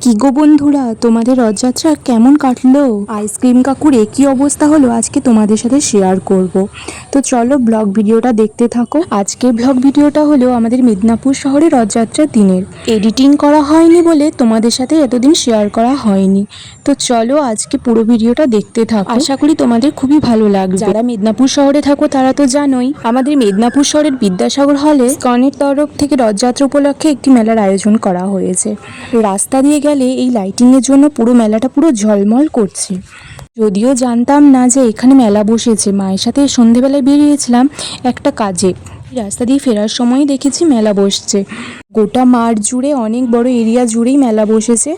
কি গো বন্ধুরা, তোমাদের রথযাত্রা কেমন কাটলো? আইসক্রিম কাকুর কি অবস্থা হলো আজকে তোমাদের সাথে শেয়ার করব। তো চলো ব্লগ ভিডিওটা দেখতে থাকো। আজকের ব্লগ ভিডিওটা হলো আমাদের মিদনাপুর শহরে রথযাত্রার দিনের। এডিটিং করা হয়নি বলে তোমাদের সাথে এতদিন শেয়ার করা হয়নি। তো চলো আজকে পুরো ভিডিওটা দেখতে থাকো, আশা করি তোমাদের খুবই ভালো লাগবে। যারা মিদনাপুর শহরে থাকো তারা তো জানোই, আমাদের মিদনাপুর শহরের বিদ্যাসাগর হলে ইসকনের তরফ থেকে রথযাত্রা উপলক্ষে একটি মেলার আয়োজন করা হয়েছে। রাস্তা দিয়ে গেলে এই লাইটিংয়ের জন্য পুরো মেলাটা পুরো ঝলমল করছে। যদিও জানতাম না যে এখানে মেলা বসেছে, মায়ের সাথে সন্ধেবেলায় বেরিয়েছিলাম একটা কাজে। রাস্তা দিয়ে ফেরার সময়ই দেখেছি মেলা বসছে। গোটা মাঠ জুড়ে অনেক বড় এরিয়া জুড়েই মেলা বসেছে।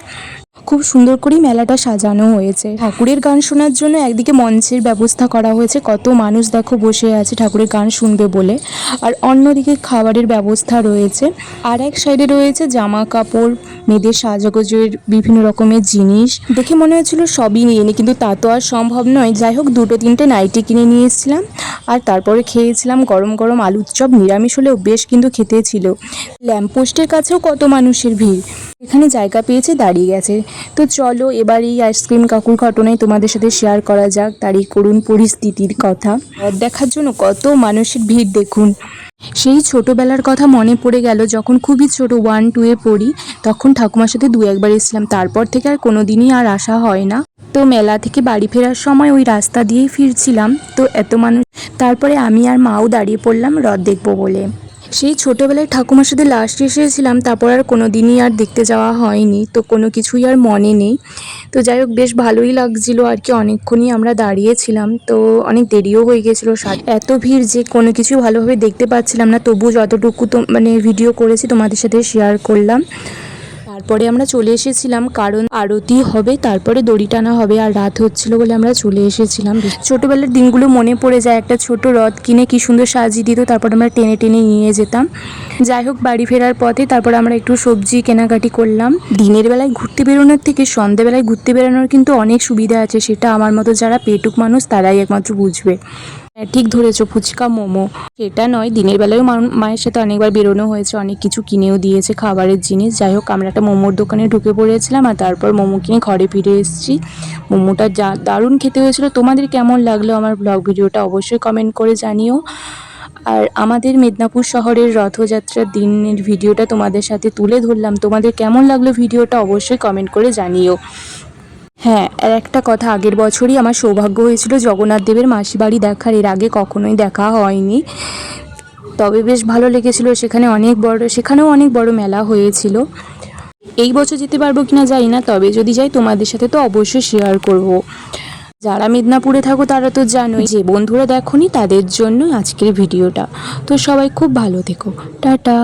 খুব সুন্দর করেই মেলাটা সাজানো হয়েছে। ঠাকুরের গান শোনার জন্য একদিকে মঞ্চের ব্যবস্থা করা হয়েছে, কত মানুষ দেখো বসে আছে ঠাকুরের গান শুনবে বলে। আর অন্যদিকে খাবারের ব্যবস্থা রয়েছে। আর এক সাইডে রয়েছে জামা কাপড়, মেয়েদের সাজগোজের বিভিন্ন রকমের জিনিস। দেখে মনে হচ্ছিল সবই নিয়ে নিই, কিন্তু তা তো আর সম্ভব নয়। যাই হোক, 2-3টে নাইটি কিনে নিয়ে এসেছিলাম। আর তারপরে খেয়েছিলাম গরম গরম আলুর চপ। নিরামিষ হলেও বেশ কিন্তু খেতে ছিল। ল্যাম্পপোস্টের কাছেও কত মানুষের ভিড়। এখানে জায়গা পেয়েছে, দাঁড়িয়ে গেছে। তো চলো এবার এই আইসক্রিম কাকুর ঘটনায় তোমাদের সাথে শেয়ার করা যাক, তার এই করুণ পরিস্থিতির কথা। দেখার জন্য কত মানুষের ভিড় দেখুন। সেই ছোটবেলার কথা মনে পড়ে গেল, যখন খুবই ছোট 1-2-এ পড়ি, তখন ঠাকুমার সাথে 2-1বার এসেছিলাম। তারপর থেকে আর কোনোদিনই আর আসা হয় না। তো মেলা থেকে বাড়ি ফেরার সময় ওই রাস্তা দিয়েই ফিরছিলাম, তো এত মানুষ। তারপরে আমি আর মাও দাঁড়িয়ে পড়লাম রথ দেখবো বলে। সেই ছোটোবেলায় ঠাকুমার সাথে লাস্ট এসেছিলাম, তারপর আর কোনো দিনই আর দেখতে যাওয়া হয়নি, তো কোনো কিছুই আর মনে নেই। তো যাই হোক, বেশ ভালোই লাগছিলো আর কি। অনেকক্ষণই আমরা দাঁড়িয়েছিলাম, তো অনেক দেরিও হয়ে গেছিলো। এত ভিড় যে কোনো কিছু ভালোভাবে দেখতে পাচ্ছিলাম না, তবু যতটুকু তো ভিডিও করেছি তোমাদের সাথে শেয়ার করলাম। তারপরে আমরা চলে এসেছিলাম, কারণ আরতি হবে, তারপরে দড়ি টানা হবে, আর রাত হচ্ছিল বলে আমরা চলে এসেছিলাম। ছোটোবেলার দিনগুলো মনে পড়ে যায়। একটা ছোট রথ কিনে কি সুন্দর সাজিয়ে দিত, তারপর আমরা টেনে টেনে নিয়ে যেতাম। যাই হোক, বাড়ি ফেরার পথে তারপর আমরা একটু সবজি কেনাকাটি করলাম। দিনের বেলায় ঘুরতে বেরোনোর থেকে সন্ধেবেলায় ঘুরতে বেরোনোর কিন্তু অনেক সুবিধা আছে। সেটা আমার মতো যারা পেটুক মানুষ তারাই একমাত্র বুঝবে। ঠিক ধরেছো, ফুচকা মোমো। সেটা নয়, দিনের বেলায়ও মায়ের সাথে অনেকবার বেরোনো হয়েছে, অনেক কিছু কিনেও দিয়েছে খাবারের জিনিস। যাই হোক, আমরা একটা মোমোর দোকানে ঢুকে পড়েছিলাম, আর তারপর মোমো কিনে ঘরে ফিরে এসেছি। মোমোটা দারুণ খেতে হয়েছিল। তোমাদের কেমন লাগলো আমার ব্লগ ভিডিওটা অবশ্যই কমেন্ট করে জানিও। আর আমাদের মেদিনীপুর শহরের রথযাত্রার দিনের ভিডিওটা তোমাদের সাথে তুলে ধরলাম। তোমাদের কেমন লাগলো ভিডিওটা অবশ্যই কমেন্ট করে জানিও। হ্যাঁ, আর একটা কথা, আগের বছরই আমার সৌভাগ্য হয়েছিল জগন্নাথ দেবের মাসি বাড়ি দেখার। এর আগে কখনোই দেখা হয়নি, তবে বেশ ভালো লেগেছিল। সেখানেও অনেক বড় মেলা হয়েছিল। এই বছর যেতে পারবো কিনা জানি না, তবে যদি যাই তোমাদের সাথে তো অবশ্যই শেয়ার করব। যারা মিদনাপুরে থাকো তারা তো জানোই, যে বন্ধুরা দেখোনি তাদের জন্য আজকের ভিডিওটা। তো সবাই খুব ভালো থেকো, টাটা।